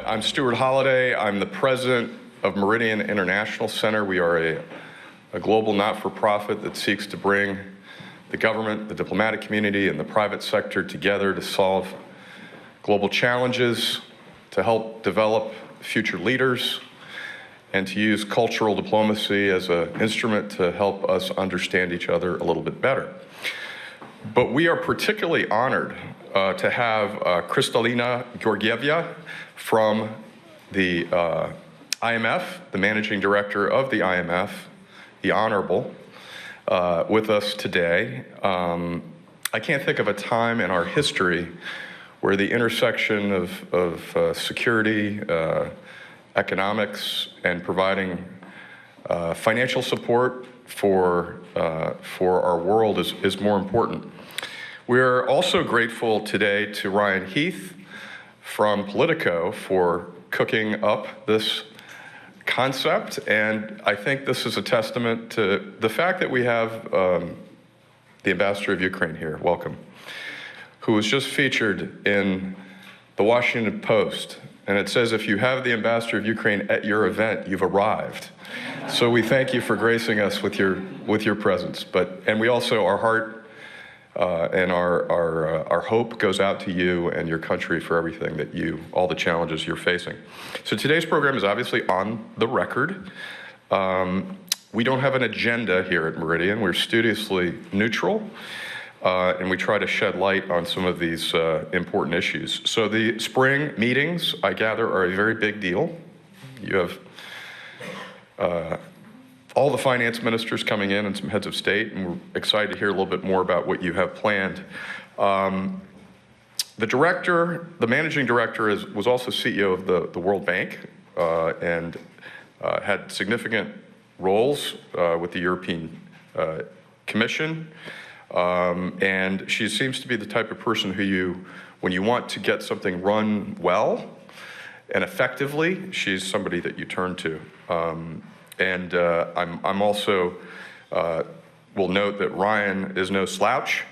I'm Stuart Holliday. I'm the president of Meridian International Center. We are a global not-for-profit that seeks to bring the government, the diplomatic community, and the private sector together to solve global challenges, to help develop future leaders, and to use cultural diplomacy as an instrument to help us understand each other a little bit better. But we are particularly honored to have Kristalina Georgieva from the IMF, the managing director of the IMF, the Honorable, with us today. I can't think of a time in our history where the intersection of security, economics, and providing financial support for our world is more important. We are also grateful today to Ryan Heath from Politico for cooking up this concept, and I think this is a testament to the fact that we have the ambassador of Ukraine here, welcome, who was just featured in the Washington Post, and it says if you have the ambassador of Ukraine at your event, you've arrived. So we thank you for gracing us with your presence. And we also, our heart and our hope goes out to you and your country for everything that all the challenges you're facing. So today's program is obviously on the record. We don't have an agenda here at Meridian. We're studiously neutral, and we try to shed light on some of these important issues. So the spring meetings, I gather, are a very big deal. You have all the finance ministers coming in and some heads of state, and we're excited to hear a little bit more about what you have planned. The managing director was also CEO of the World Bank and had significant roles with the European Commission. And she seems to be the type of person who when you want to get something run well and effectively, she's somebody that you turn to. And I'm also, will note that Ryan is no slouch.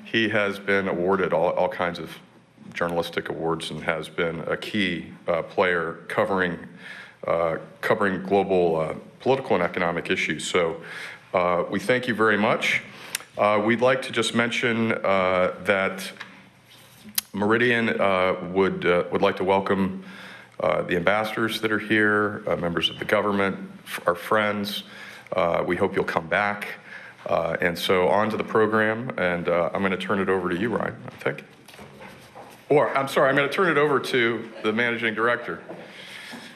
He has been awarded all kinds of journalistic awards and has been a key player covering global political and economic issues. So we thank you very much. We'd like to just mention that Meridian would like to welcome the ambassadors that are here, members of the government, our friends. We hope you'll come back. And so on to the program, and I'm going to turn it over to you, Ryan, I think. Or, I'm sorry, I'm going to turn it over to the managing director.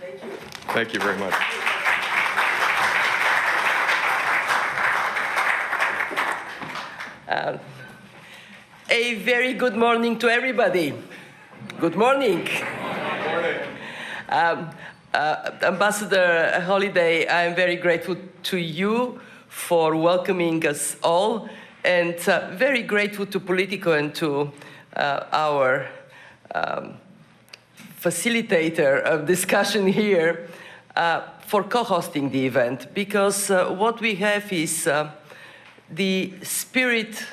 Thank you. Thank you very much. A very good morning to everybody. Good morning. Good morning. Ambassador Holliday, I am very grateful to you for welcoming us all, and very grateful to Politico and to our facilitator of discussion here for co-hosting the event, because what we have is the spirit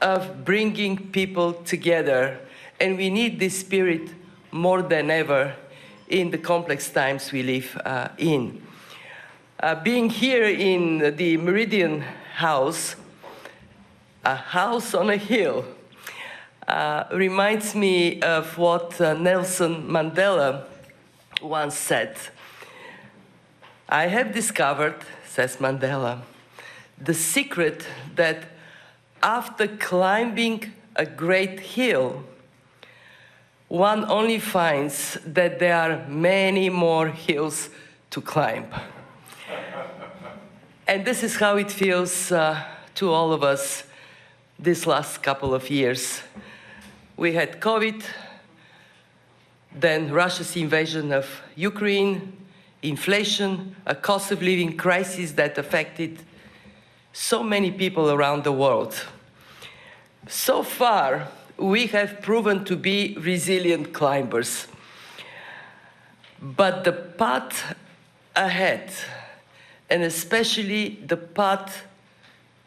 of bringing people together, and we need this spirit more than ever in the complex times we live in. Being here in the Meridian House, a house on a hill, reminds me of what Nelson Mandela once said. I have discovered, says Mandela, the secret that after climbing a great hill, one only finds that there are many more hills to climb. And this is how it feels to all of us this last couple of years. We had COVID, then Russia's invasion of Ukraine, inflation, a cost of living crisis that affected so many people around the world. So far, we have proven to be resilient climbers. But the path ahead, and especially the path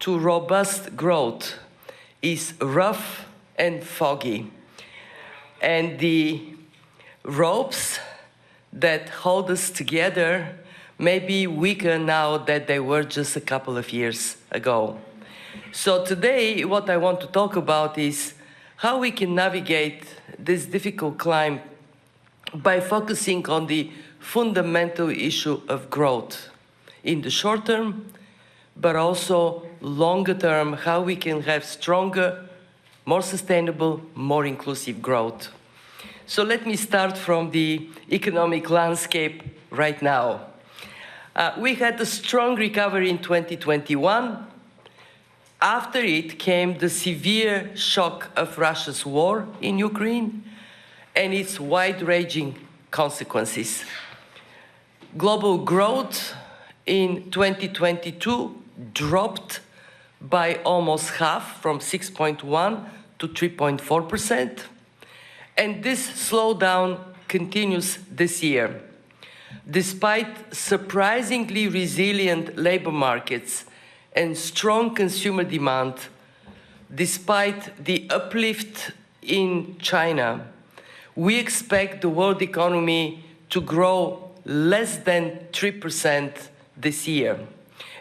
to robust growth, is rough and foggy. And the ropes that hold us together may be weaker now than they were just a couple of years ago. So today, what I want to talk about is how we can navigate this difficult climb by focusing on the fundamental issue of growth in the short term, but also longer term, how we can have stronger, more sustainable, more inclusive growth. So let me start from the economic landscape right now. We had a strong recovery in 2021. After it came the severe shock of Russia's war in Ukraine and its wide-ranging consequences. Global growth in 2022 dropped by almost half, from 6.1 to 3.4%. And this slowdown continues this year. Despite surprisingly resilient labor markets and strong consumer demand, despite the uplift in China, we expect the world economy to grow less than 3% this year.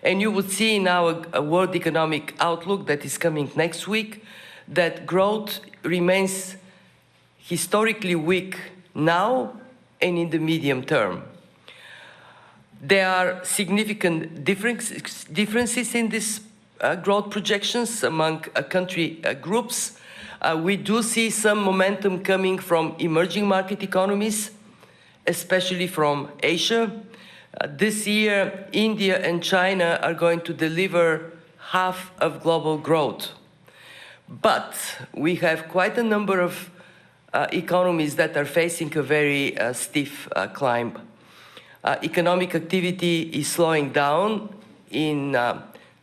And you would see in our World Economic Outlook that is coming next week that growth remains historically weak now and in the medium term. There are significant differences in these growth projections among country groups. We do see some momentum coming from emerging market economies, especially from Asia. This year, India and China are going to deliver half of global growth. But we have quite a number of economies that are facing a very stiff climb. Economic activity is slowing down in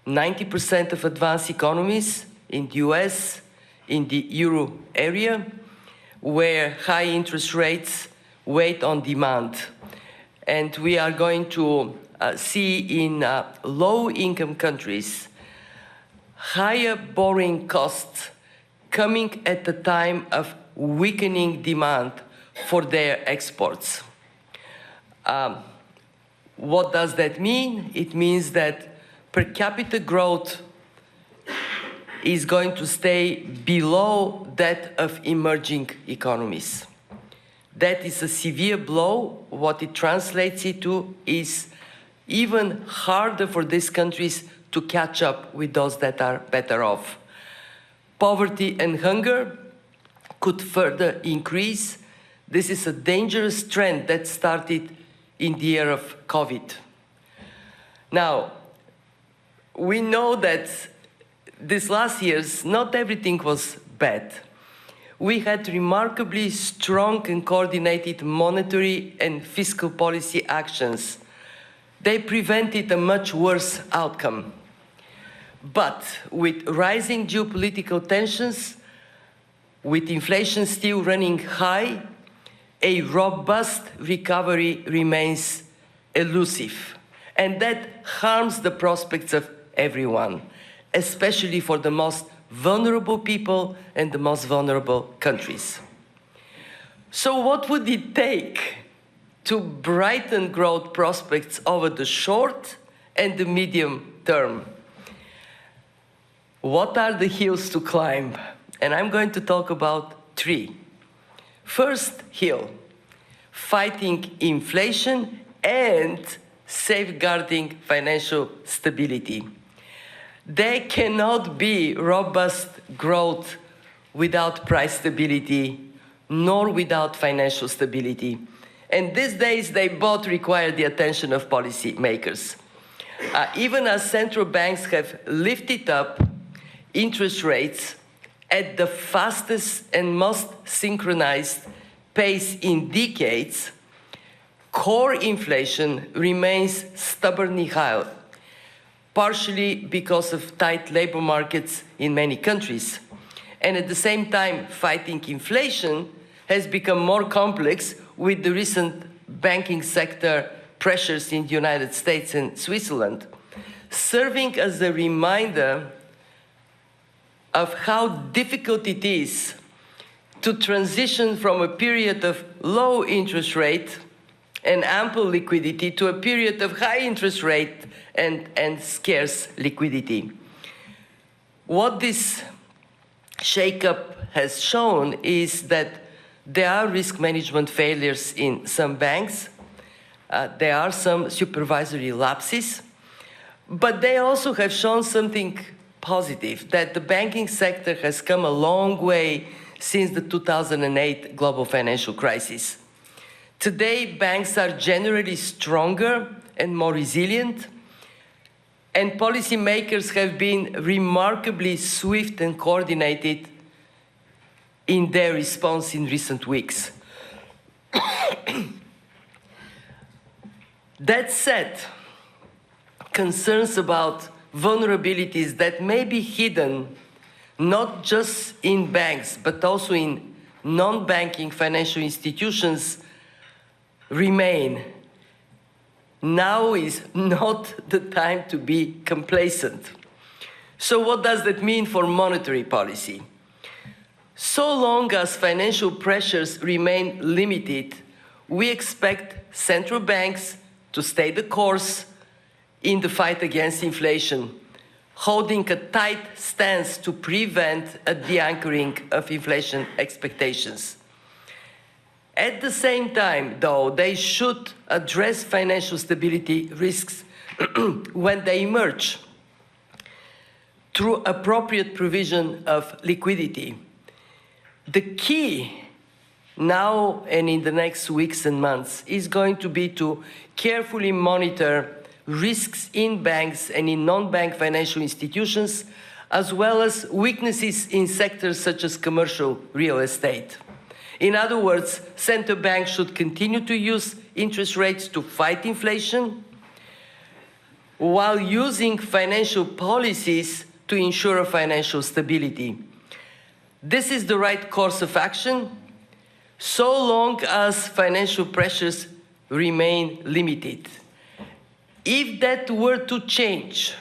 90% of advanced economies in the US, in the euro area, where high interest rates weigh on demand. And we are going to see in low-income countries higher borrowing costs coming at the time of weakening demand for their exports. What does that mean? It means that per capita growth is going to stay below that of emerging economies. That is a severe blow. What it translates into is even harder for these countries to catch up with those that are better off. Poverty and hunger could further increase. This is a dangerous trend that started in the year of COVID. Now, we know that these last years, not everything was bad. We had remarkably strong and coordinated monetary and fiscal policy actions. They prevented a much worse outcome. But with rising geopolitical tensions, with inflation still running high, a robust recovery remains elusive. And that harms the prospects of everyone, especially for the most vulnerable people and the most vulnerable countries. So what would it take to brighten growth prospects over the short and the medium term? What are the hills to climb? And I'm going to talk about three. First hill, fighting inflation and safeguarding financial stability. There cannot be robust growth without price stability, nor without financial stability. And these days, they both require the attention of policymakers. Even as central banks have lifted up interest rates at the fastest and most synchronized pace in decades, core inflation remains stubbornly high, partially because of tight labor markets in many countries. And at the same time, fighting inflation has become more complex with the recent banking sector pressures in the United States and Switzerland, serving as a reminder of how difficult it is to transition from a period of low interest rate and ample liquidity to a period of high interest rate and scarce liquidity. What this shake-up has shown is that there are risk management failures in some banks. There are some supervisory lapses, but they also have shown something positive, that the banking sector has come a long way since the 2008 global financial crisis. Today, banks are generally stronger and more resilient, and policymakers have been remarkably swift and coordinated in their response in recent weeks. That said, concerns about vulnerabilities that may be hidden not just in banks, but also in non-banking financial institutions remain. Now is not the time to be complacent. So what does that mean for monetary policy? So long as financial pressures remain limited, we expect central banks to stay the course in the fight against inflation, holding a tight stance to prevent a de-anchoring of inflation expectations. At the same time, though, they should address financial stability risks when they emerge through appropriate provision of liquidity. The key now and in the next weeks and months is going to be to carefully monitor risks in banks and in non-bank financial institutions, as well as weaknesses in sectors such as commercial real estate. In other words, central banks should continue to use interest rates to fight inflation, while using financial policies to ensure financial stability. This is the right course of action, so long as financial pressures remain limited. If that were to change,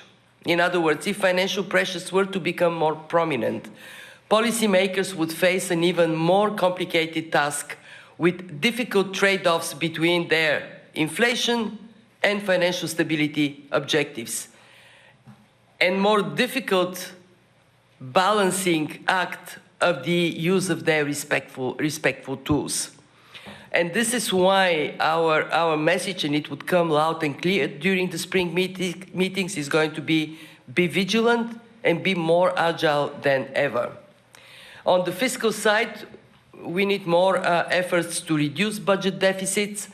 in other words, if financial pressures were to become more prominent, policymakers would face an even more complicated task with difficult trade-offs between their inflation and financial stability objectives, and more difficult balancing act of the use of their respectful tools. And this is why our message, and it would come loud and clear during the spring meetings, is going to be vigilant and be more agile than ever. On the fiscal side, we need more efforts to reduce budget deficits.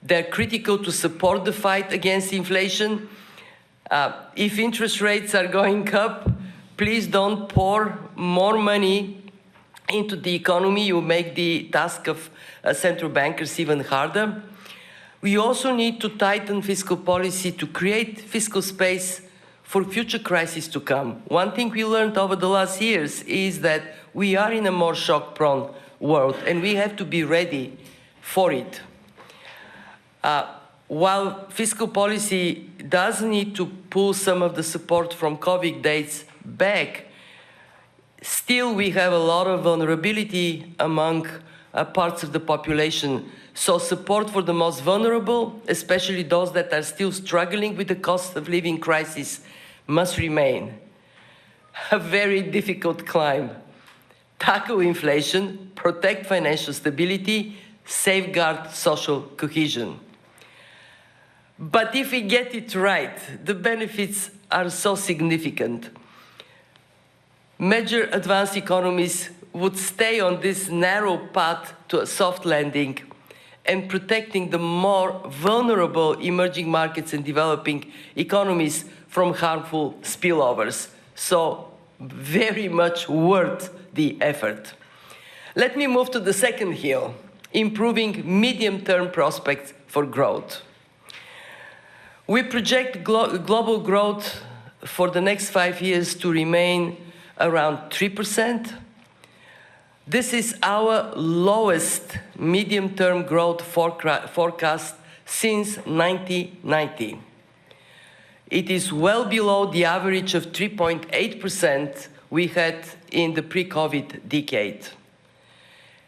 They're critical to support the fight against inflation. If interest rates are going up, please don't pour more money into the economy. You make the task of central bankers even harder. We also need to tighten fiscal policy to create fiscal space for future crises to come. One thing we learned over the last years is that we are in a more shock-prone world, and we have to be ready for it. While fiscal policy does need to pull some of the support from COVID days back, still we have a lot of vulnerability among parts of the population. So support for the most vulnerable, especially those that are still struggling with the cost of living crisis, must remain. A very difficult climb. Tackle inflation, protect financial stability, safeguard social cohesion. But if we get it right, the benefits are so significant. Major advanced economies would stay on this narrow path to a soft landing, and protecting the more vulnerable emerging markets and developing economies from harmful spillovers. So very much worth the effort. Let me move to the second hill, improving medium-term prospects for growth. We project global growth for the next 5 years to remain around 3%. This is our lowest medium-term growth forecast since 1990. It is well below the average of 3.8% we had in the pre-COVID decade.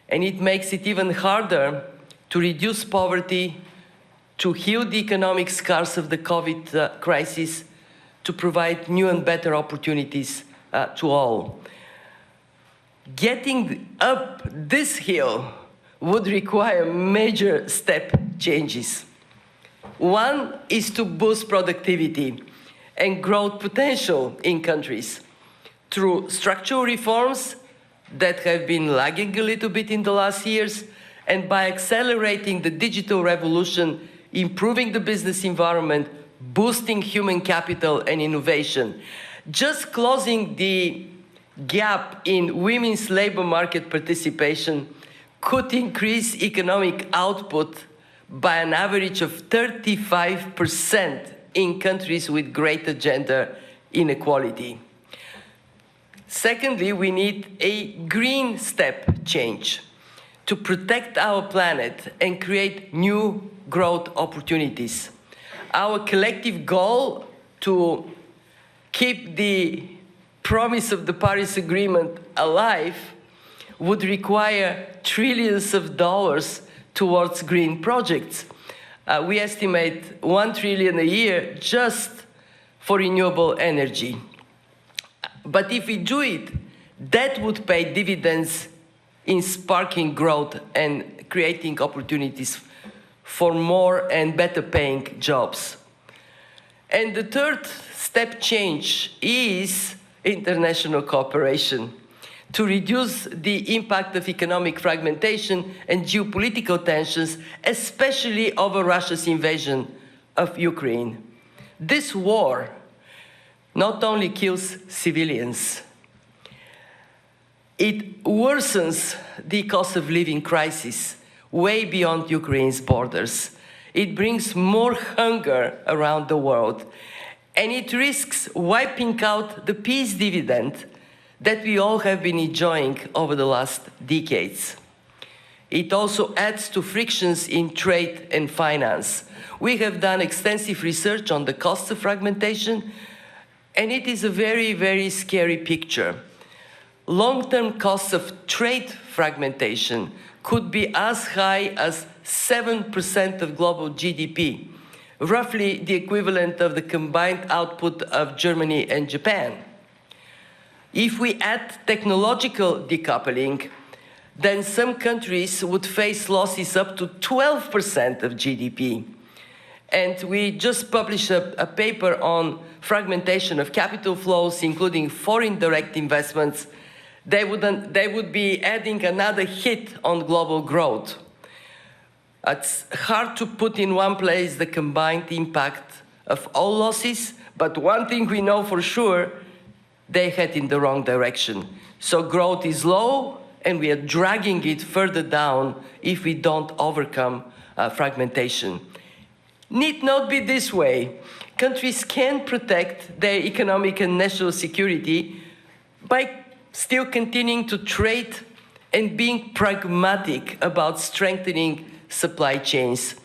And it makes it even harder to reduce poverty, to heal the economic scars of the COVID crisis, to provide new and better opportunities to all. Getting up this hill would require major step changes. One is to boost productivity and growth potential in countries through structural reforms that have been lagging a little bit in the last years, and by accelerating the digital revolution, improving the business environment, boosting human capital and innovation. Just closing the gap in women's labor market participation could increase economic output by an average of 35% in countries with greater gender inequality. Secondly, we need a green step change to protect our planet and create new growth opportunities. Our collective goal to keep the promise of the Paris Agreement alive would require trillions of dollars towards green projects. We estimate 1 trillion a year just for renewable energy. But if we do it, that would pay dividends in sparking growth and creating opportunities for more and better paying jobs. And the third step change is international cooperation to reduce the impact of economic fragmentation and geopolitical tensions, especially over Russia's invasion of Ukraine. This war not only kills civilians, it worsens the cost of living crisis way beyond Ukraine's borders. It brings more hunger around the world, and it risks wiping out the peace dividend that we all have been enjoying over the last decades. It also adds to frictions in trade and finance. We have done extensive research on the costs of fragmentation, and it is a very, very scary picture. Long-term costs of trade fragmentation could be as high as 7% of global GDP, roughly the equivalent of the combined output of Germany and Japan. If we add technological decoupling, then some countries would face losses up to 12% of GDP. And we just published a paper on fragmentation of capital flows, including foreign direct investments. They would be adding another hit on global growth. It's hard to put in one place the combined impact of all losses, but one thing we know for sure, they head in the wrong direction. So growth is low, and we are dragging it further down if we don't overcome fragmentation. Need not be this way. Countries can protect their economic and national security by still continuing to trade and being pragmatic about strengthening supply chains.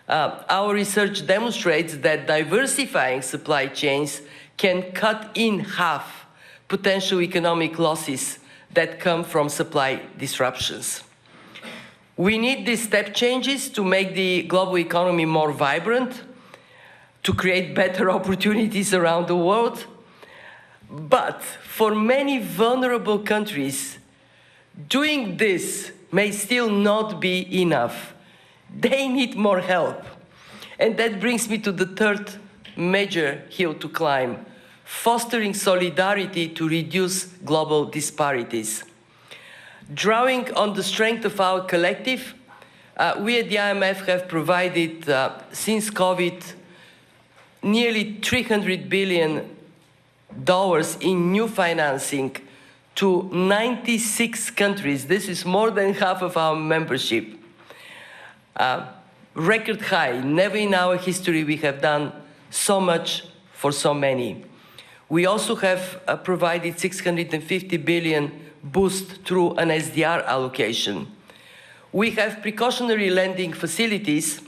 Our research demonstrates that diversifying supply chains can cut in half potential economic losses that come from supply disruptions. We need these step changes to make the global economy more vibrant, to create better opportunities around the world. But for many vulnerable countries, doing this may still not be enough. They need more help. And that brings me to the third major hill to climb: fostering solidarity to reduce global disparities. Drawing on the strength of our collective, we at the IMF have provided, since COVID, nearly $300 billion in new financing to 96 countries. This is more than half of our membership. Record high. Never in our history we have done so much for so many. We also have provided $650 billion boost through an SDR allocation. We have precautionary lending facilities.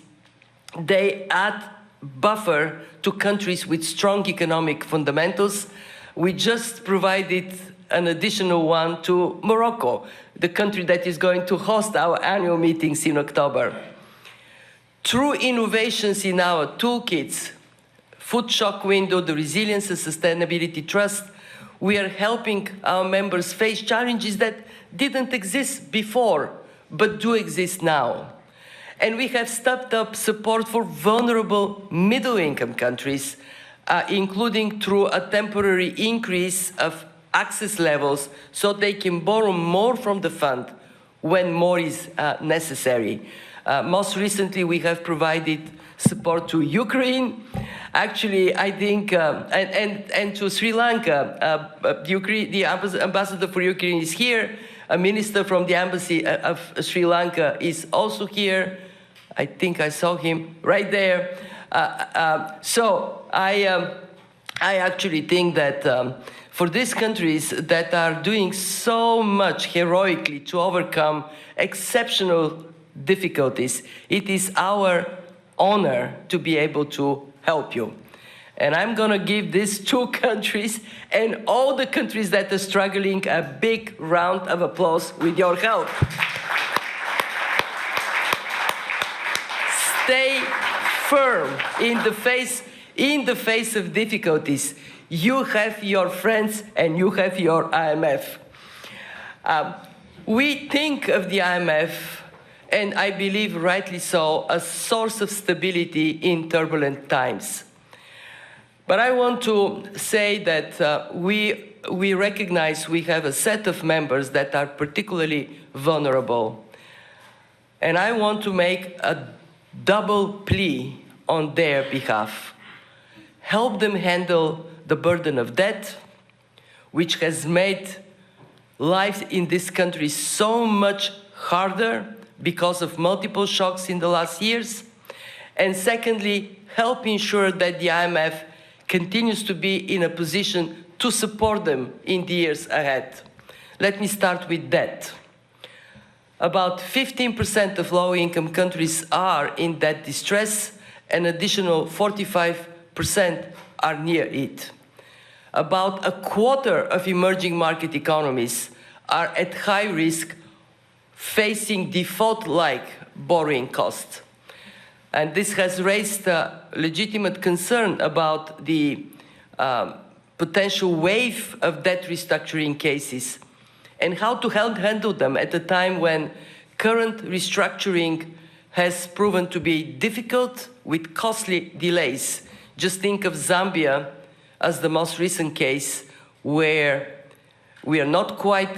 They add buffer to countries with strong economic fundamentals. We just provided an additional one to Morocco, the country that is going to host our annual meetings in October. Through innovations in our toolkits, Food Shock Window, the Resilience and Sustainability Trust, we are helping our members face challenges that didn't exist before, but do exist now. And we have stepped up support for vulnerable middle-income countries, including through a temporary increase of access levels so they can borrow more from the fund when more is necessary. Most recently, we have provided support to Ukraine. Actually, I think, and to Sri Lanka. The ambassador for Ukraine is here. A minister from the embassy of Sri Lanka is also here. I think I saw him right there. So I actually think that for these countries that are doing so much heroically to overcome exceptional difficulties, it is our honor to be able to help you. And I'm going to give these two countries and all the countries that are struggling a big round of applause with your help. Stay firm in the face of difficulties. You have your friends and you have your IMF. We think of the IMF, and I believe rightly so, a source of stability in turbulent times. But I want to say that we recognize we have a set of members that are particularly vulnerable. And I want to make a double plea on their behalf. Help them handle the burden of debt, which has made life in this country so much harder because of multiple shocks in the last years. And secondly, help ensure that the IMF continues to be in a position to support them in the years ahead. Let me start with debt. About 15% of low-income countries are in debt distress, an additional 45% are near it. About a quarter of emerging market economies are at high risk, facing default-like borrowing costs. And this has raised a legitimate concern about the potential wave of debt restructuring cases and how to handle them at a time when current restructuring has proven to be difficult with costly delays. Just think of Zambia as the most recent case where we are not quite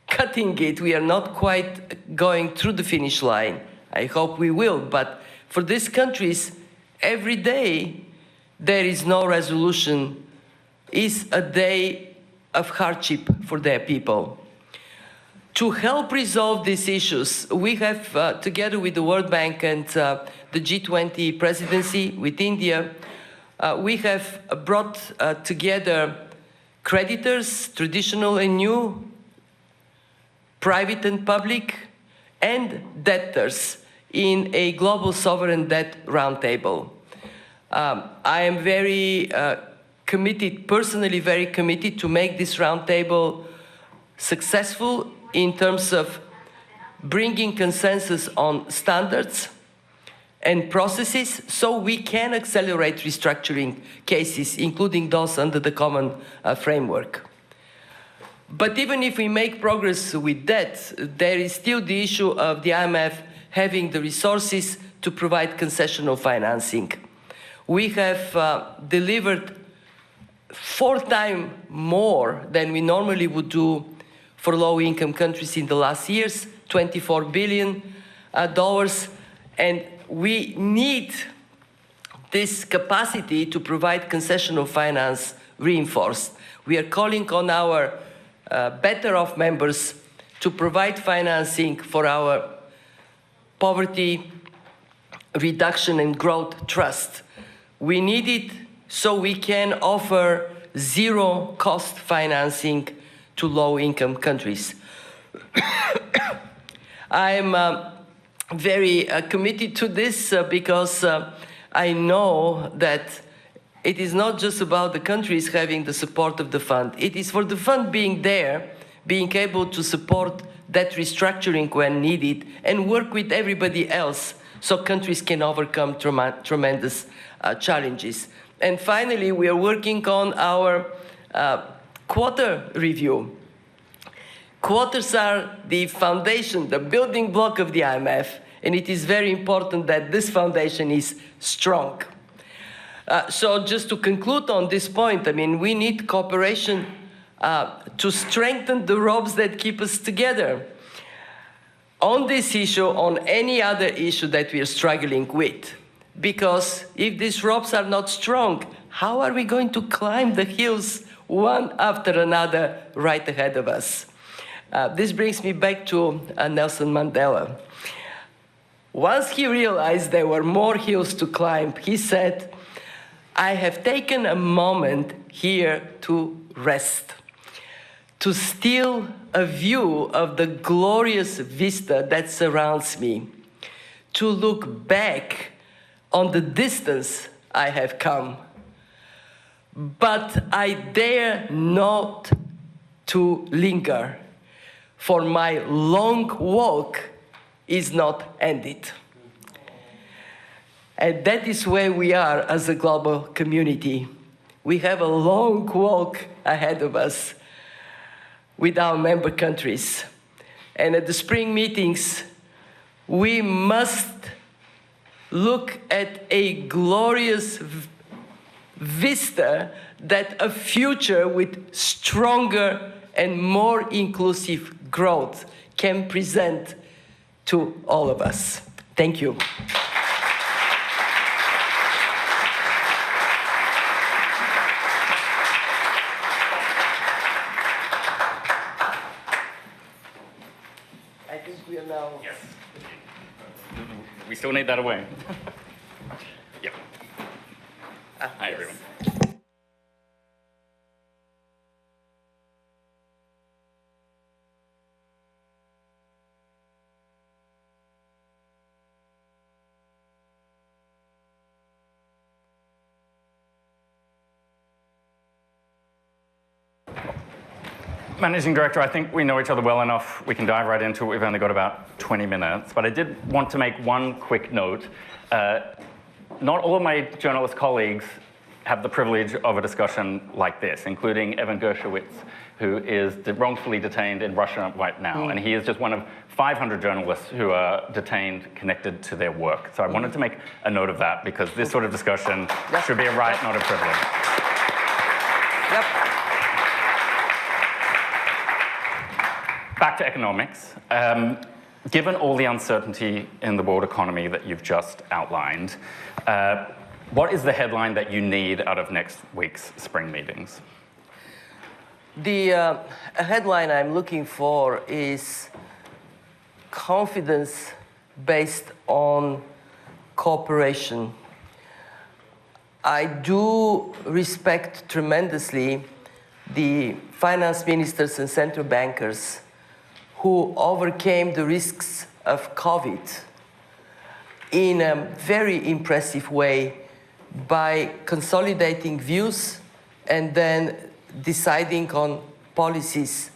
cutting it, we are not quite going through the finish line. I hope we will, but for these countries, every day there is no resolution, is a day of hardship for their people. To help resolve these issues, we have, together with the World Bank and the G20 presidency with India, we have brought together creditors, traditional and new, private and public, and debtors in a global sovereign debt roundtable. I am very committed, personally very committed, to make this roundtable successful in terms of bringing consensus on standards and processes so we can accelerate restructuring cases, including those under the common framework. But even if we make progress with that, there is still the issue of the IMF having the resources to provide concessional financing. We have delivered 4 times more than we normally would do for low-income countries in the last years, $24 billion, and we need this capacity to provide concessional finance reinforced. We are calling on our better-off members to provide financing for our poverty reduction and growth trust. We need it so we can offer zero-cost financing to low-income countries. I'm very committed to this because I know that it is not just about the countries having the support of the fund. It is for the fund being there, being able to support that restructuring when needed, and work with everybody else so countries can overcome tremendous challenges. And finally, we are working on our quarter review. Quarters are the foundation, the building block of the IMF, and it is very important that this foundation is strong. So just to conclude on this point, I mean, we need cooperation to strengthen the ropes that keep us together. On this issue, on any other issue that we are struggling with. Because if these ropes are not strong, how are we going to climb the hills one after another right ahead of us? This brings me back to Nelson Mandela. Once he realized there were more hills to climb, he said, "I have taken a moment here to rest, to steal a view of the glorious vista that surrounds me, to look back on the distance I have come. But I dare not to linger, for my long walk is not ended." And that is where we are as a global community. We have a long walk ahead of us with our member countries. And at the spring meetings, we must look at a glorious vista, that a future with stronger and more inclusive growth can present to all of us. Thank you. I think we are now... Yes. We still need that away. Yep. Hi, everyone. Managing Director, I think we know each other well enough. We can dive right into it. We've only got about 20 minutes. But I did want to make one quick note. Not all of my journalist colleagues have the privilege of a discussion like this, including Evan Gershowitz, who is wrongfully detained in Russia right now. And he is just one of 500 journalists who are detained connected to their work. So I wanted to make a note of that, because this sort of discussion should be a right, not a privilege. Yep. Back to economics. Given all the uncertainty in the world economy that you've just outlined, what is the headline that you need out of next week's spring meetings? The headline I'm looking for is confidence based on cooperation. I do respect tremendously the finance ministers and central bankers who overcame the risks of COVID in a very impressive way by consolidating views and then deciding on policies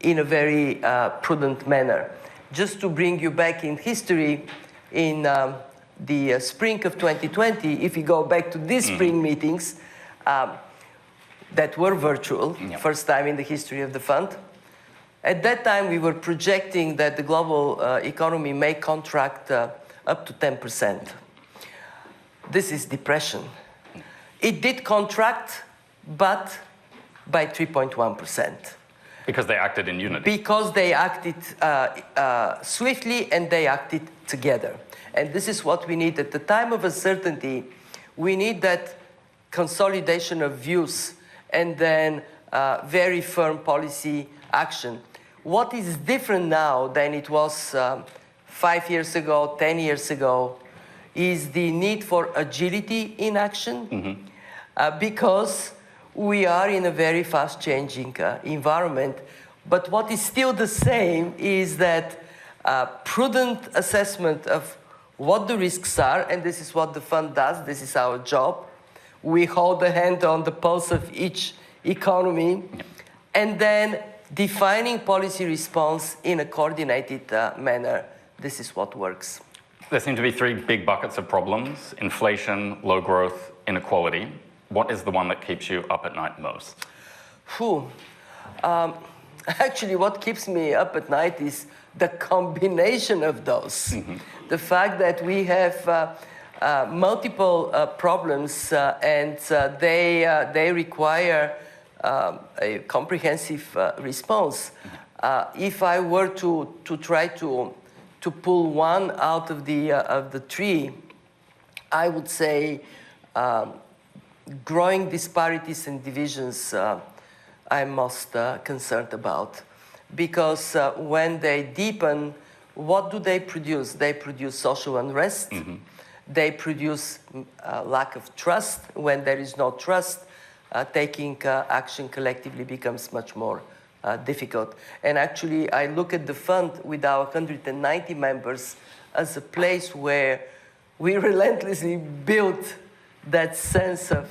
in a very prudent manner. Just to bring you back in history, in the spring of 2020, if you go back to these spring meetings that were virtual, first time in the history of the fund, at that time we were projecting that the global economy may contract up to 10%. This is depression. It did contract, but by 3.1%. Because they acted in unity. Because they acted swiftly and they acted together. And this is what we need at the time of uncertainty. We need that consolidation of views and then very firm policy action. What is different now than it was 5 years ago, 10 years ago, is the need for agility in action, because we are in a very fast-changing environment. But what is still the same is that prudent assessment of what the risks are, and this is what the fund does, this is our job. we hold a hand on the pulse of each economy, and then defining policy response in a coordinated manner. This is what works. There seem to be three big buckets of problems: inflation, low growth, inequality. What is the one that keeps you up at night most? Actually, what keeps me up at night is the combination of those. The fact that we have multiple problems and they require a comprehensive response. If I were to try to pull one out of the tree, I would say growing disparities and divisions I'm most concerned about. Because when they deepen, what do they produce? They produce social unrest. They produce lack of trust. When there is no trust, taking action collectively becomes much more difficult. And actually, I look at the fund with our 190 members as a place where we relentlessly build that sense of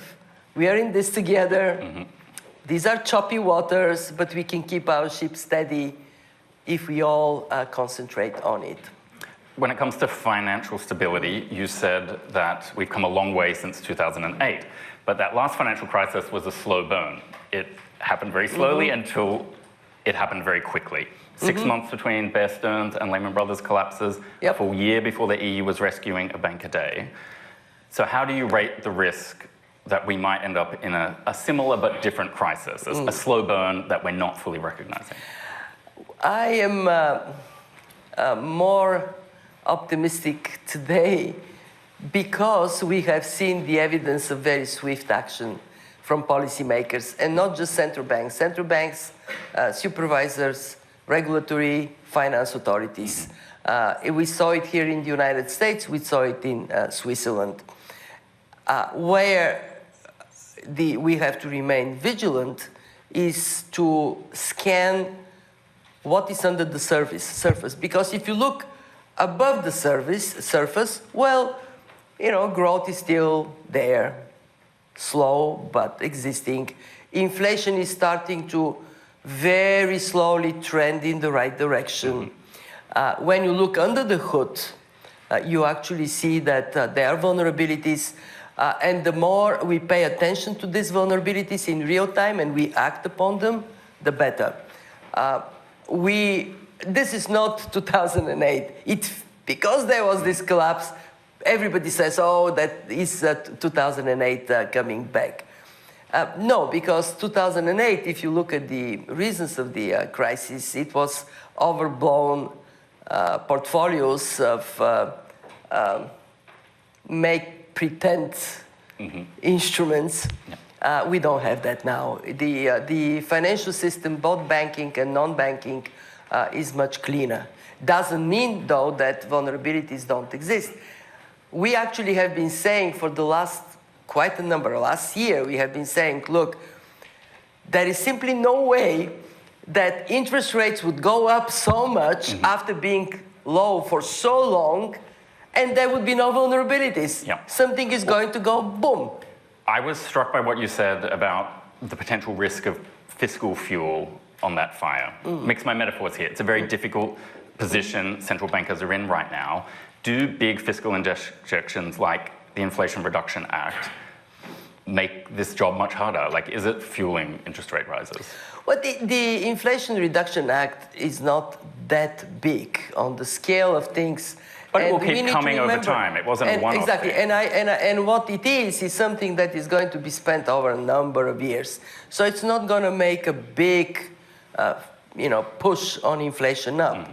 we are in this together. These are choppy waters, but we can keep our ship steady if we all concentrate on it. When it comes to financial stability, you said that we've come a long way since 2008, but that last financial crisis was a slow burn. It happened very slowly until it happened very quickly. 6 months between Bear Stearns and Lehman Brothers collapses, a full year before the EU was rescuing a bank a day. So how do you rate the risk that we might end up in a similar but different crisis, a slow burn that we're not fully recognizing? I am more optimistic today because we have seen the evidence of very swift action from policymakers, and not just central banks. Central banks, supervisors, regulatory, finance authorities. We saw it here in the United States, we saw it in Switzerland. Where we have to remain vigilant is to scan what is under the surface. Because if you look above the surface, well, growth is still there, slow but existing. Inflation is starting to very slowly trend in the right direction. When you look under the hood, you actually see that there are vulnerabilities. And the more we pay attention to these vulnerabilities in real time and we act upon them, the better. This is not 2008. Because there was this collapse, everybody says, oh, that is 2008 coming back. No, because 2008, if you look at the reasons of the crisis, it was overblown portfolios of pretend instruments. We don't have that now. The financial system, both banking and non-banking, is much cleaner. Doesn't mean, though, that vulnerabilities don't exist. We actually have been saying for the last year, we have been saying, look, there is simply no way that interest rates would go up so much after being low for so long, and there would be no vulnerabilities. Something is going to go boom. I was struck by what you said about the potential risk of fiscal fuel on that fire. Mix my metaphors here. It's a very difficult position central bankers are in right now. Do big fiscal injections like the Inflation Reduction Act make this job much harder? Like, is it fueling interest rate rises? Well, the Inflation Reduction Act is not that big on the scale of things. But it will keep coming over time. It wasn't a one-off exactly. thing. And what it is something that is going to be spent over a number of years. So it's not going to make a big, push on inflation up.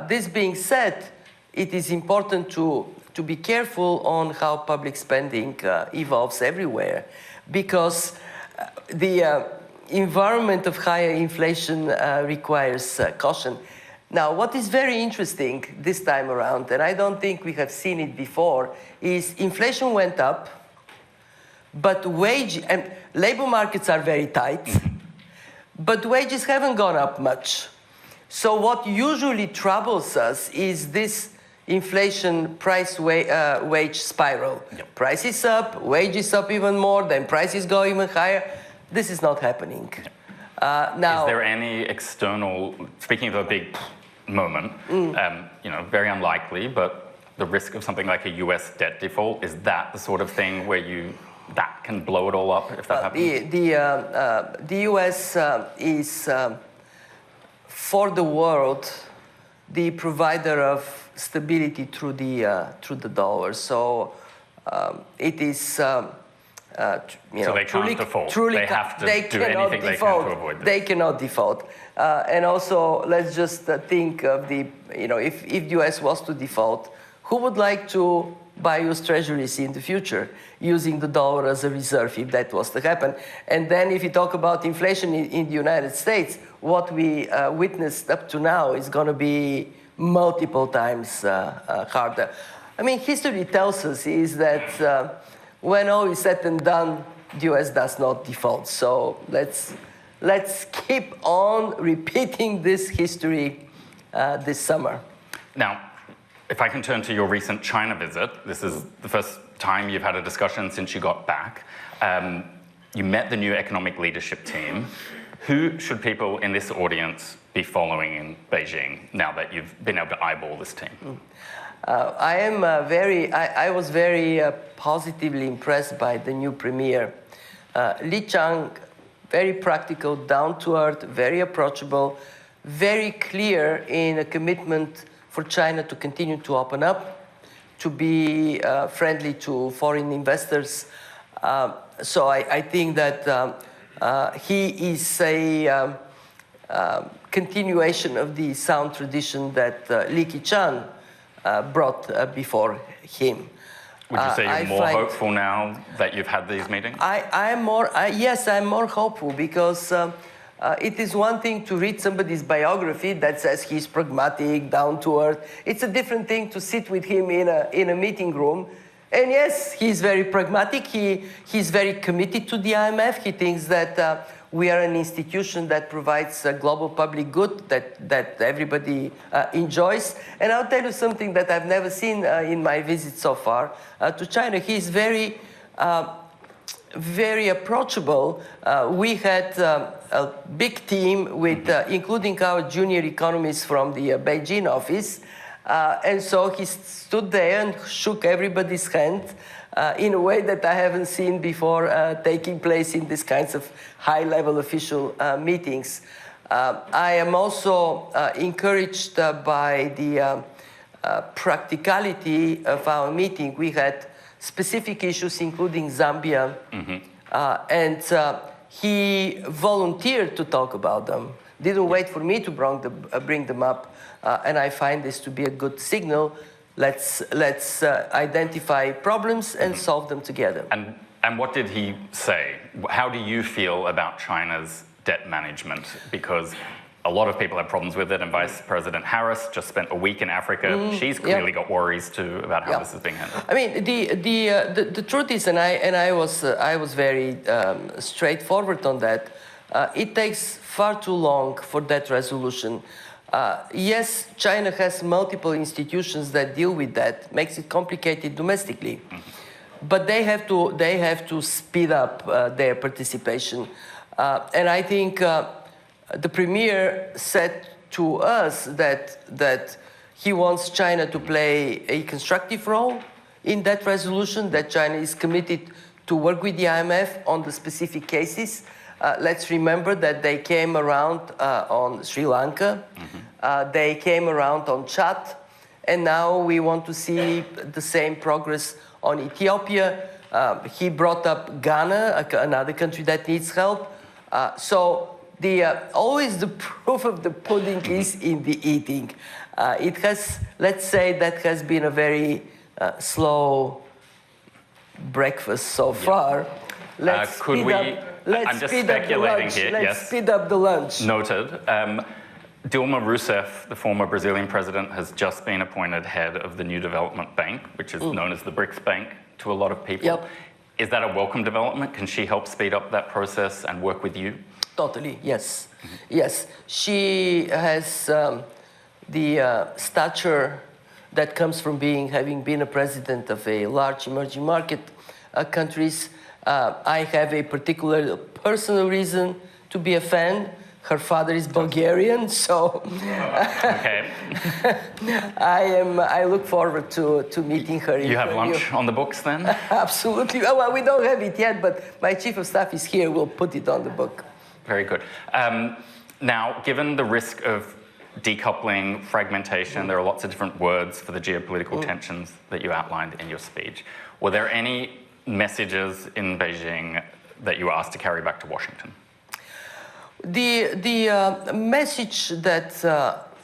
This being said, it is important to be careful on how public spending evolves everywhere, because the environment of higher inflation requires caution. Now, what is very interesting this time around, and I don't think we have seen it before, is inflation went up, but wage and labor markets are very tight, but wages haven't gone up much. So what usually troubles us is this inflation price wage spiral. Yep. Prices up, wages up even more, then prices go even higher. This is not happening. Now, is there any external, speaking of a big moment, very unlikely, but the risk of something like a US debt default, is that the sort of thing where that can blow it all up if that happens? The US is, for the world, the provider of stability through the dollar. So it is, so they can't default. They have to do anything they can to avoid this. They cannot default. And also, let's just think of if the US was to default, who would like to buy US treasuries in the future using the dollar as a reserve if that was to happen? And then if you talk about inflation in the United States, what we witnessed up to now is going to be multiple times harder. I mean, history tells us is that when all is said and done, the US does not default. So let's keep on repeating this history this summer. Now, if I can turn to your recent China visit, this is the first time you've had a discussion since you got back. You met the new economic leadership team. Who should people in this audience be following in Beijing now that you've been able to eyeball this team? I was very positively impressed by the new premier. Li Chang, very practical, down to earth, very approachable, very clear in a commitment for China to continue to open up, to be friendly to foreign investors. So I think that he is a continuation of the sound tradition that Li Keqiang brought before him. Would you say you're more hopeful now that you've had these meetings? I'm more hopeful because it is one thing to read somebody's biography that says he's pragmatic, down to earth. It's a different thing to sit with him in a meeting room. And yes, he's very pragmatic. He's very committed to the IMF. He thinks that we are an institution that provides a global public good that everybody enjoys. And I'll tell you something that I've never seen in my visit so far to China. He's very approachable. We had a big team with, including our junior economists from the Beijing office. And so he stood there and shook everybody's hand in a way that I haven't seen before taking place in these kinds of high-level official meetings. I am also encouraged by the practicality of our meeting. We had specific issues, including Zambia, and he volunteered to talk about them. Didn't wait for me to bring them up, and I find this to be a good signal. Let's identify problems and solve them together. And what did he say? How do you feel about China's debt management? Because a lot of people have problems with it, and Vice President Harris just spent a week in Africa. She's clearly got worries too about how this is being handled. I mean, the truth is, and I was very straightforward on that. It takes far too long for that resolution. Yes, China has multiple institutions that deal with that, makes it complicated domestically. But they have to speed up their participation. And I think the premier said to us that he wants China to play a constructive role in that resolution, that China is committed to work with the IMF on the specific cases. Let's remember that they came around on Sri Lanka, they came around on Chad, and now we want to see the same progress on Ethiopia. He brought up Ghana, another country that needs help. So always the proof of the pudding is in the eating. Let's say that has been a very slow breakfast so far. Let's speed up the lunch. Noted. Dilma Rousseff, the former Brazilian president, has just been appointed head of the new development bank, which is known as the BRICS Bank to a lot of people. Yep. Is that a welcome development? Can she help speed up that process and work with you? Totally, yes. Yes, she has the that comes from having been a president of a large emerging market countries. I have a particular personal reason to be a fan. Her father is Bulgarian, so Okay. I look forward to meeting her. You have lunch on the books then? Absolutely. Oh, well, we don't have it yet, but my chief of staff is here. We'll put it on the book. Very good. Now, given the risk of decoupling, fragmentation, there are lots of different words for the geopolitical tensions that you outlined in your speech. Were there any messages in Beijing that you were asked to carry back to Washington? The message that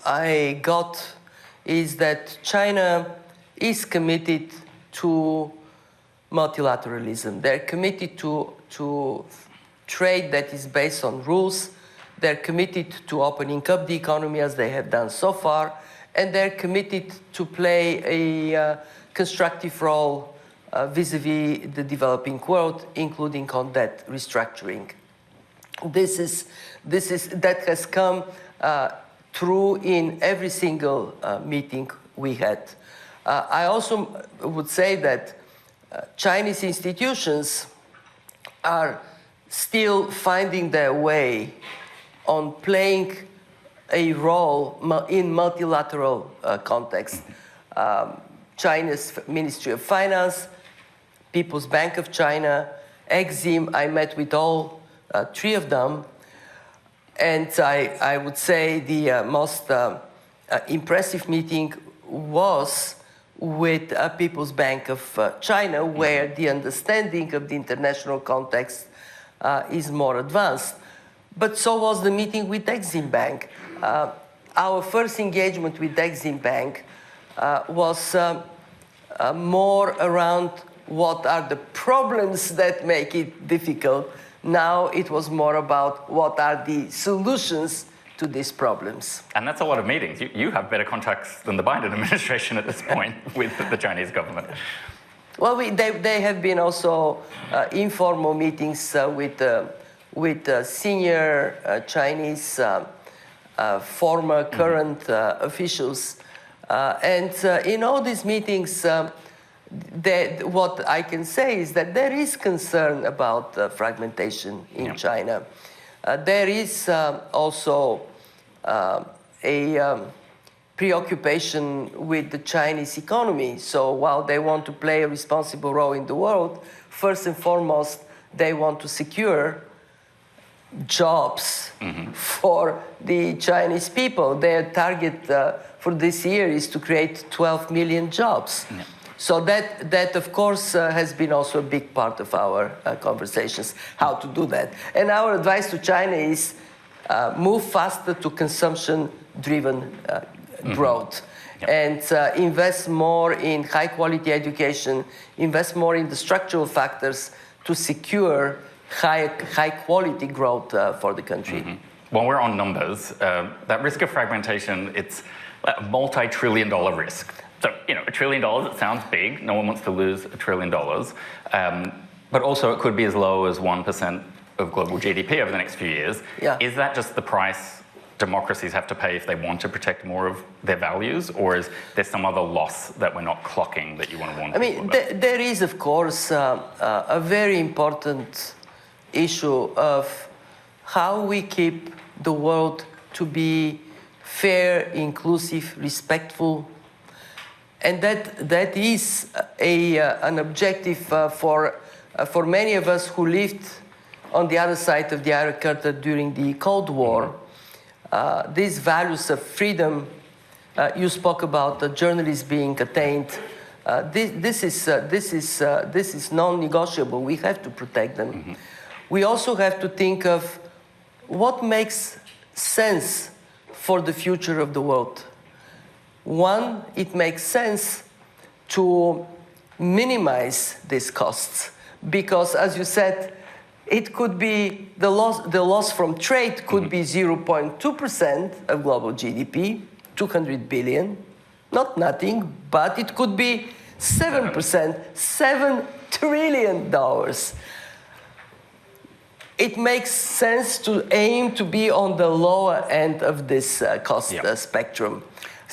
I got is that China is committed to multilateralism. They're committed to trade that is based on rules. They're committed to opening up the economy as they have done so far. And they're committed to play a constructive role vis-a-vis the developing world, including on debt restructuring. That has come through in every single meeting we had. I also would say that Chinese institutions are still finding their way on playing a role in multilateral context. China's Ministry of Finance, People's Bank of China, Exim, I met with all three of them, and I would say the most impressive meeting was with People's Bank of China, where the understanding of the international context is more advanced. But so was the meeting with Exim Bank. Our first engagement with Exim Bank was more around what are the problems that make it difficult. Now it was more about what are the solutions to these problems. And that's a lot of meetings. You have better contacts than the Biden administration at this point with the Chinese government. Well, they have been also informal meetings with senior Chinese former, current officials. And in all these meetings, what I can say is that there is concern about fragmentation in China. There is also a preoccupation with the Chinese economy. So while they want to play a responsible role in the world, first and foremost, they want to secure jobs for the Chinese people. Their target for this year is to create 12 million jobs. Yeah. So that of course, has been also a big part of our conversations, how to do that. And our advice to China is move faster to consumption-driven growth. Yep. And invest more in high-quality education, invest more in the structural factors to secure high-quality growth for the country. When we're on numbers, that risk of fragmentation, it's a multi-trillion-dollar risk. So, $1 trillion, it sounds big. No one wants to lose $1 trillion. But also, it could be as low as 1% of global GDP over the next few years. Yeah. Is that just the price democracies have to pay if they want to protect more of their values? Or is there some other loss that we're not clocking that you want to warn people about? There is, of course, a very important issue of how we keep the world to be fair, inclusive, respectful. And that is an objective for many of us who lived on the other side of the Iron Curtain during the Cold War. These values of freedom, you spoke about journalists being attainted. This is non-negotiable. We have to protect them. We also have to think of what makes sense for the future of the world. One, it makes sense to minimize these costs because, as you said, it could be the loss from trade could be 0.2% of global GDP, 200 billion, not nothing, but it could be 7%, $7 trillion. it makes sense to aim to be on the lower end of this cost spectrum.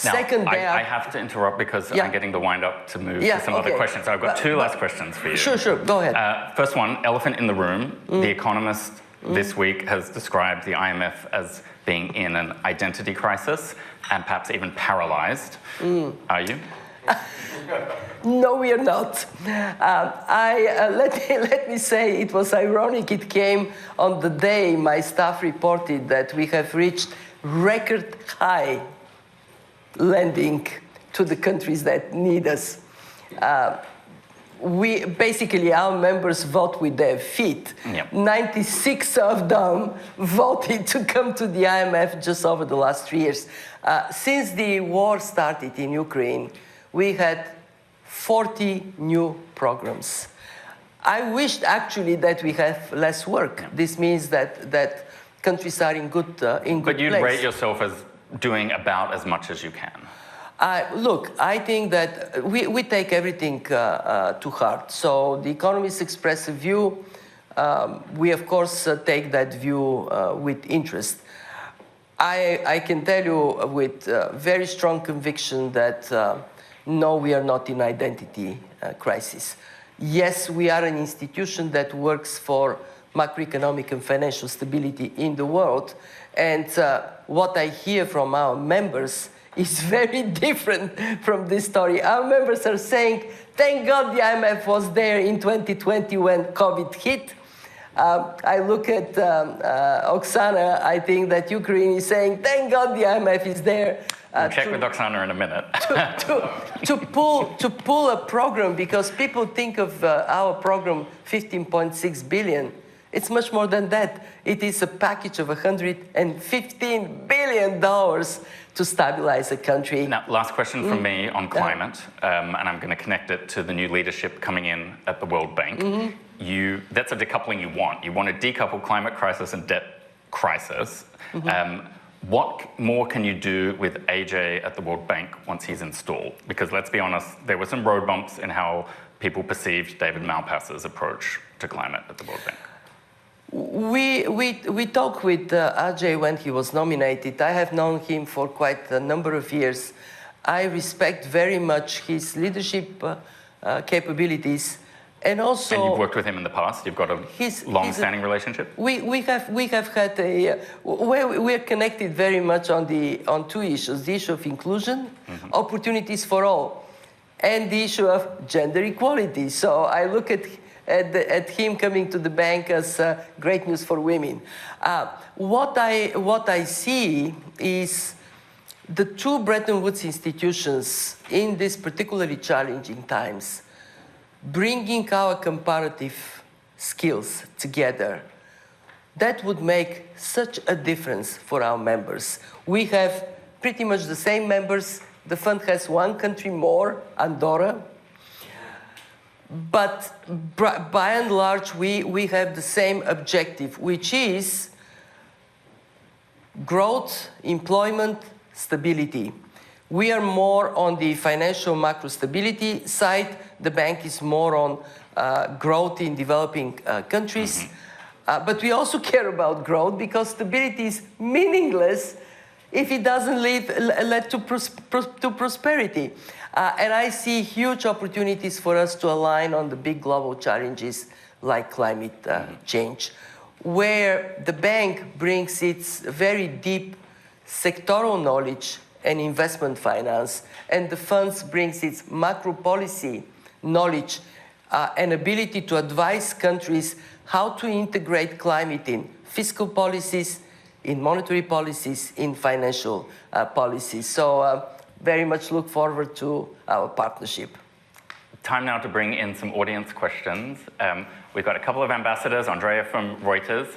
Now, Second, I have to interrupt because I'm getting the wind up to move to some other questions. So I've got two last questions for you. Sure, go ahead. First one, elephant in the room. The Economist this week has described the IMF as being in an identity crisis and perhaps even paralyzed. Are you? No, we are not. Let me say it was ironic. It came on the day my staff reported that we have reached record high lending to the countries that need us. We basically, our members vote with their feet. 96 of them voted to come to the IMF just over the last 3 years. Since the war started in Ukraine, we had 40 new programs. I wished actually that we have less work. This means that countries are in good place. But you'd rate yourself as doing about as much as you can. Look, I think that we take everything to heart. So the economists express a view. We, of course, take that view with interest. I can tell you with very strong conviction that no, we are not in identity crisis. Yes, we are an institution that works for macroeconomic and financial stability in the world. And what I hear from our members is very different from this story. Our members are saying, thank God the IMF was there in 2020 when COVID hit. I look at Oksana, I think that Ukraine is saying, thank God the IMF is there. We'll check with Oksana in a minute. to pull a program, because people think of our program, 15.6 billion. It's much more than that. It is a package of $115 billion to stabilize a country. Now, last question from me on climate, and I'm going to connect it to the new leadership coming in at the World Bank. That's a decoupling you want. You want to decouple climate crisis and debt crisis. What more can you do with AJ at the World Bank once he's installed? Because let's be honest, there were some road bumps in how people perceived David Malpass's approach to climate at the World Bank. We talked with Ajay when he was nominated. I have known him for quite a number of years. I respect very much his leadership capabilities, and also. And you've worked with him in the past. You've got a long-standing relationship. We have had we're connected very much on two issues: the issue of inclusion, opportunities for all, and the issue of gender equality. So I look at him coming to the bank as great news for women. What I see is the two Bretton Woods institutions in these particularly challenging times, bringing our comparative skills together. That would make such a difference for our members. We have pretty much the same members. The fund has one country more, Andorra. But by and large, we have the same objective, which is growth, employment, stability. We are more on the financial macro stability side. The bank is more on growth in developing countries. But we also care about growth, because stability is meaningless if it doesn't lead to prosperity. And I see huge opportunities for us to align on the big global challenges like climate change, where the bank brings its very deep sectoral knowledge and investment finance, and the funds brings its macro policy knowledge and ability to advise countries how to integrate climate in fiscal policies, in monetary policies, in financial policies. So very much look forward to our partnership. Time now to bring in some audience questions. We've got a couple of ambassadors, Andrea from Reuters.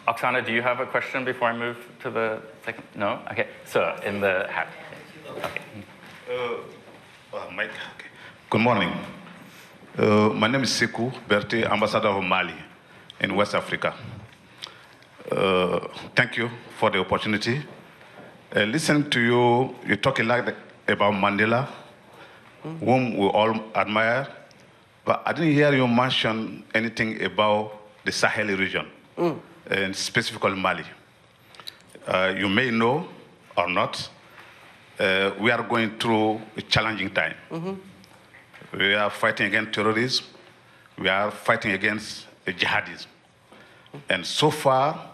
Oksana, do you have a question before I move to the second? No? Okay. Sir, in the hat. Okay. Mike. Okay. Good morning. My name is Sekou Berté, ambassador of Mali in West Africa. Thank you for the opportunity. Listening to you, you're talking about Mandela, whom we all admire, but I didn't hear you mention anything about the Sahel region. and specifically Mali. You may know or not, we are going through a challenging time. We are fighting against terrorism. We are fighting against jihadism. And so far,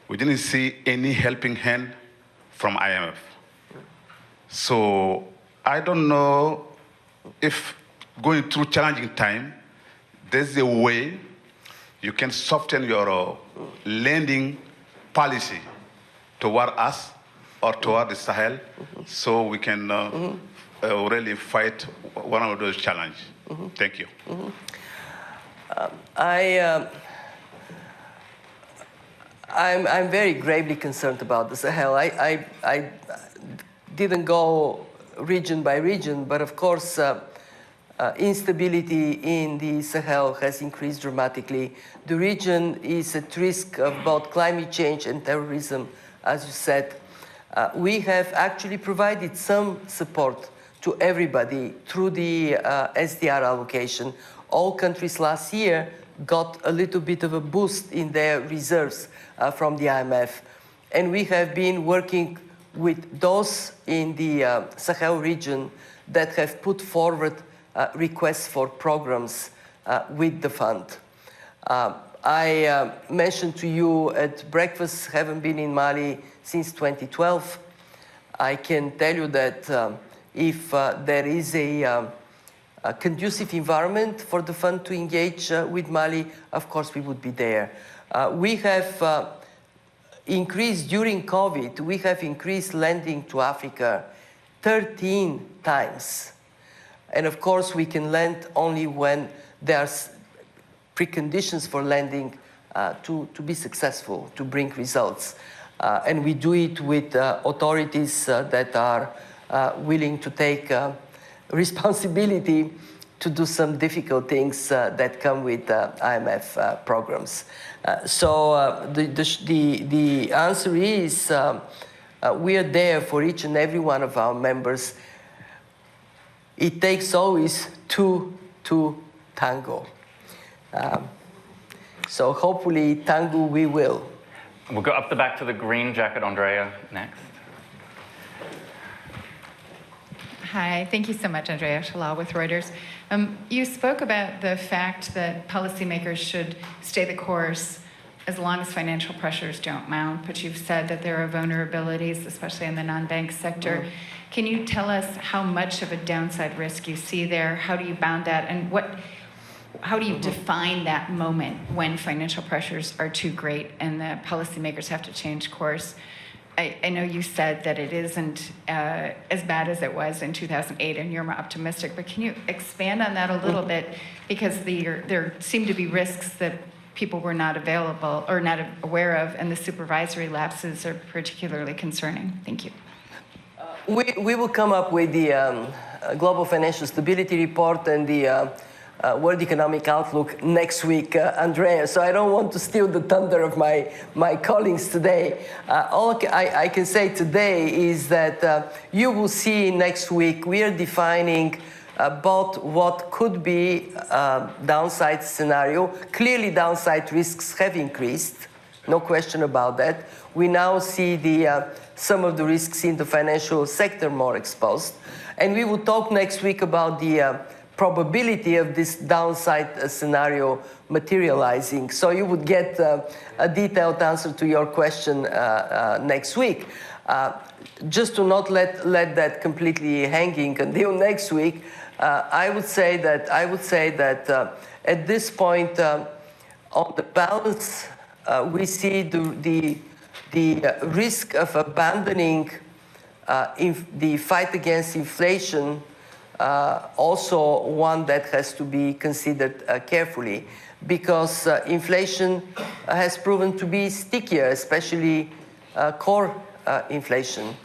we didn't see any helping hand from IMF. So I don't know if going through challenging time, there's a way you can soften your lending policy toward us or toward the Sahel, so we can really fight one of those challenges. Thank you. I'm very gravely concerned about the Sahel. I didn't go region by region, but of course, instability in the Sahel has increased dramatically. The region is at risk of both climate change and terrorism, as you said. We have actually provided some support to everybody through the SDR allocation. All countries last year got a little bit of a boost in their reserves from the IMF. And we have been working with those in the Sahel region that have put forward requests for programs with the fund. I mentioned to you at breakfast, haven't been in Mali since 2012. I can tell you that if there is a conducive environment for the fund to engage with Mali, of course we would be there. We have increased, during COVID, we have increased lending to Africa 13 times. And of course we can lend only when there are preconditions for lending to be successful, to bring results. And we do it with authorities that are willing to take responsibility to do some difficult things that come with IMF programs. So the answer is we are there for each and every one of our members. It takes always two to tango. So hopefully tango we will. We'll go up the back to the green jacket, Andrea, next. Hi, thank you so much, Andrea Shalal with Reuters. You spoke about the fact that policymakers should stay the course as long as financial pressures don't mount, but you've said that there are vulnerabilities, especially in the non-bank sector. Can you tell us how much of a downside risk you see there? How do you bound that? And how do you define that moment when financial pressures are too great and the policymakers have to change course? I know you said that it isn't as bad as it was in 2008 and you're more optimistic, but can you expand on that a little bit? Because there seem to be risks that people were not available or not aware of, and the supervisory lapses are particularly concerning. Thank you. We will come up with the Global Financial Stability Report and the World Economic Outlook next week, Andrea, so I don't want to steal the thunder of my colleagues today. All I can say today is that you will see next week we are defining both what could be a downside scenario. Clearly downside risks have increased, no question about that. We now see some of the risks in the financial sector more exposed. And we will talk next week about the probability of this downside scenario materializing. So you would get a detailed answer to your question next week. Just to not let that completely hanging until next week, I would say that at this point, on the balance, we see the risk of abandoning the fight against inflation, also one that has to be considered carefully, because inflation has proven to be stickier, especially core inflation.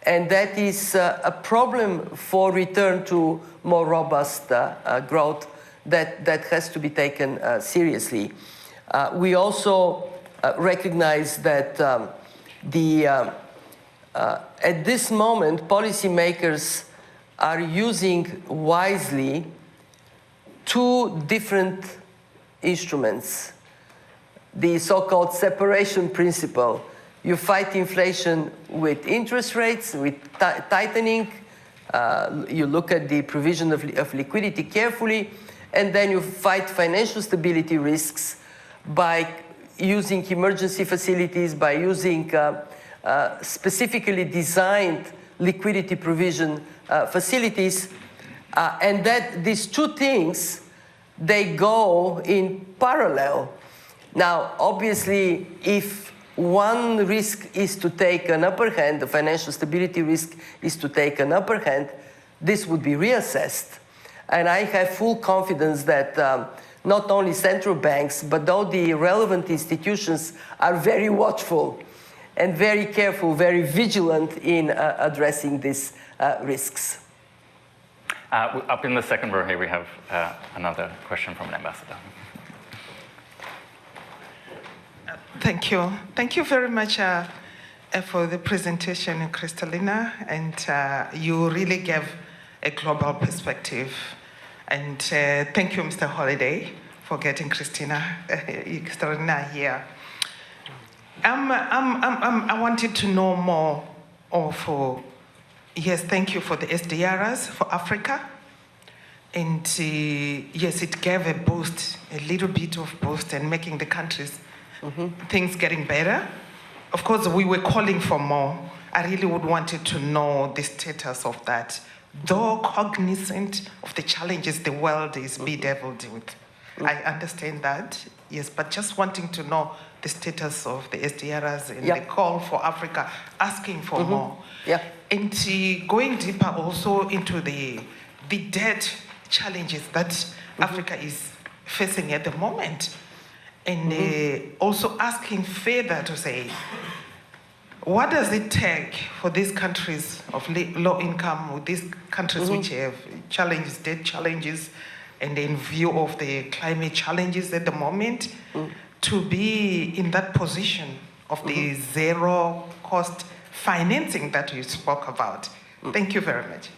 And that is a problem for return to more robust growth that has to be taken seriously. We also recognize that at this moment, policymakers are using wisely two different instruments. the so-called separation principle. You fight inflation with interest rates, with tightening. You look at the provision of liquidity carefully, and then you fight financial stability risks by using emergency facilities, by using specifically designed liquidity provision facilities, and that these two things, they go in parallel. Now, obviously, if one risk is to take an upper hand, the financial stability risk is to take an upper hand, this would be reassessed. And I have full confidence that not only central banks, but all the relevant institutions are very watchful and very careful, very vigilant in addressing these risks. Up in the second row here, we have another question from an ambassador. Thank you. Thank you very much for the presentation, Kristalina. And you really gave a global perspective. And thank you, Mr. Holiday, for getting Kristalina here. I wanted to know more of, yes, thank you for the SDRs for Africa. And yes, it gave a boost, a little bit of boost, and making the countries things getting better. Of course, we were calling for more. I really would wanted to know the status of that, though cognizant of the challenges the world is bedeviled with. I understand that, yes, but just wanting to know the status of the SDRs and the call for Africa, asking for more. Yeah. And going deeper also into the debt challenges that Africa is facing at the moment. And also asking further to say, what does it take for these countries of low income, or these countries which have challenges, debt challenges, and in view of the climate challenges at the moment, to be in that position of the zero cost financing that you spoke about? Thank you very much.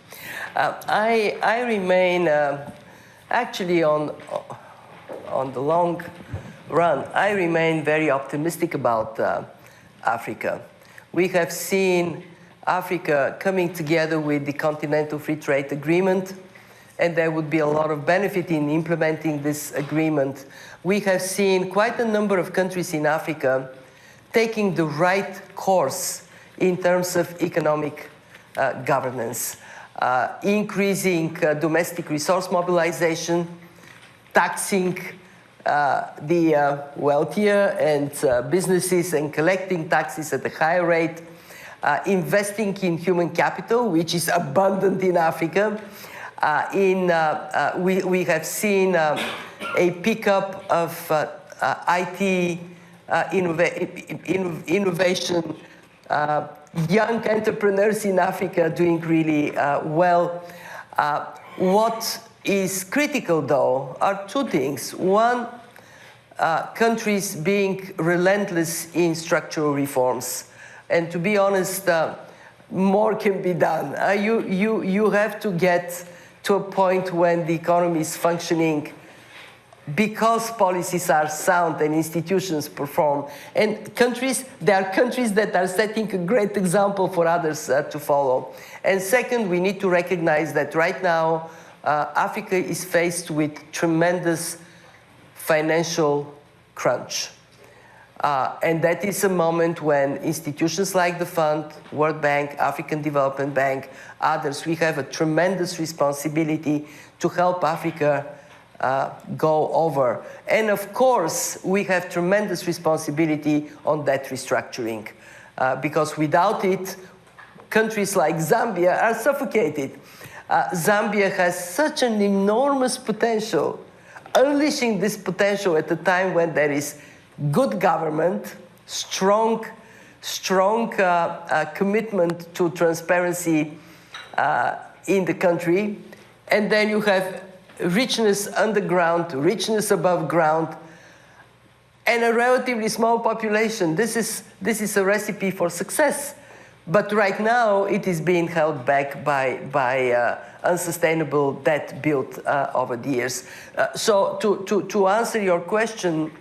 I remain, actually on the long run, I remain very optimistic about Africa. We have seen Africa coming together with the Continental Free Trade Agreement, and there would be a lot of benefit in implementing this agreement. We have seen quite a number of countries in Africa taking the right course in terms of economic governance, increasing domestic resource mobilization, taxing the wealthier and businesses and collecting taxes at a higher rate, investing in human capital, which is abundant in Africa. We have seen a pickup of IT innovation, young entrepreneurs in Africa doing really well. What is critical, though, are two things. One, countries being relentless in structural reforms. And to be honest, more can be done. You have to get to a point when the economy is functioning because policies are sound and institutions perform. And there are countries that are setting a great example for others to follow. And second, we need to recognize that right now, Africa is faced with tremendous financial crunch. And that is a moment when institutions like the Fund, World Bank, African Development Bank, others, we have a tremendous responsibility to help Africa go over. And of course, we have tremendous responsibility on debt restructuring, because without it, countries like Zambia are suffocated. Zambia has such an enormous potential. Unleashing this potential at a time when there is good government, strong commitment to transparency in the country, and then you have richness underground, richness above ground, and a relatively small population. This is a recipe for success. But right now, it is being held back by unsustainable debt built over the years. So to answer your question,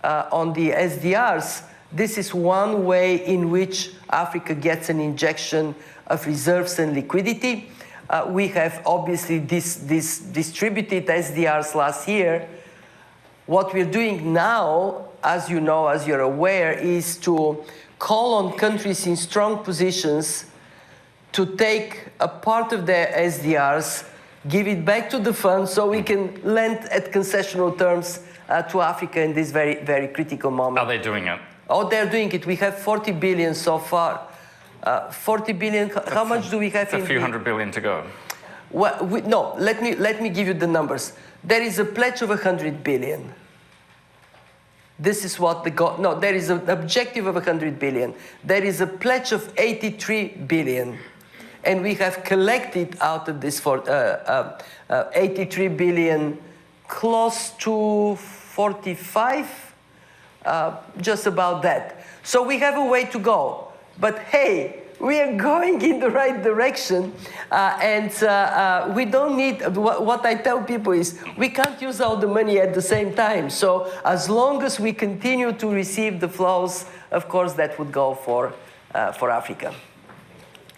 on the SDRs, this is one way in which Africa gets an injection of reserves and liquidity. We have obviously this distributed SDRs last year. What we're doing now, as you know, as you're aware, is to call on countries in strong positions to take a part of their SDRs, give it back to the fund so we can lend at concessional terms to Africa in this very, very critical moment. Are they doing it? Oh, they're doing it. We have 40 billion so far. 40 billion, how much do we have in a few hundred billion to go. Well, no, let me give you the numbers. There is a pledge of 100 billion. This is what there is an objective of 100 billion. There is a pledge of 83 billion. And we have collected out of this 83 billion close to 45, just about that. So we have a way to go. But hey, we are going in the right direction, and we don't need, what I tell people is, we can't use all the money at the same time. So as long as we continue to receive the flows, of course, that would go for Africa.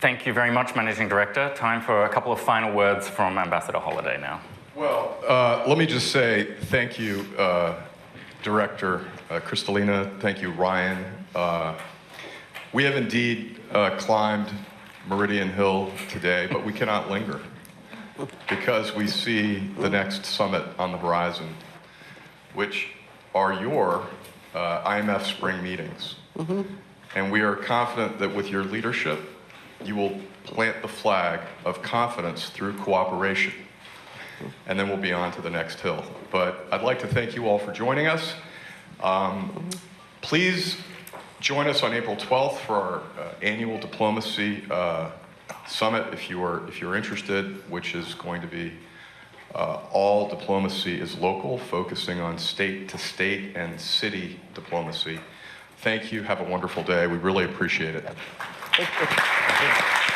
Thank you very much, Managing Director. Time for a couple of final words from Ambassador Holliday now. Well, let me just say thank you, Director Kristalina. Thank you, Ryan. We have indeed climbed Meridian Hill today, but we cannot linger because we see the next summit on the horizon, which are your IMF Spring Meetings. Mm-hmm. And we are confident that with your leadership, you will plant the flag of confidence through cooperation. And then we'll be on to the next hill. But I'd like to thank you all for joining us. Please join us on April 12th for our annual diplomacy summit if you're interested, which is going to be all diplomacy is local, focusing on state-to-state and city diplomacy. Thank you. Have a wonderful day. We really appreciate it. Thank you.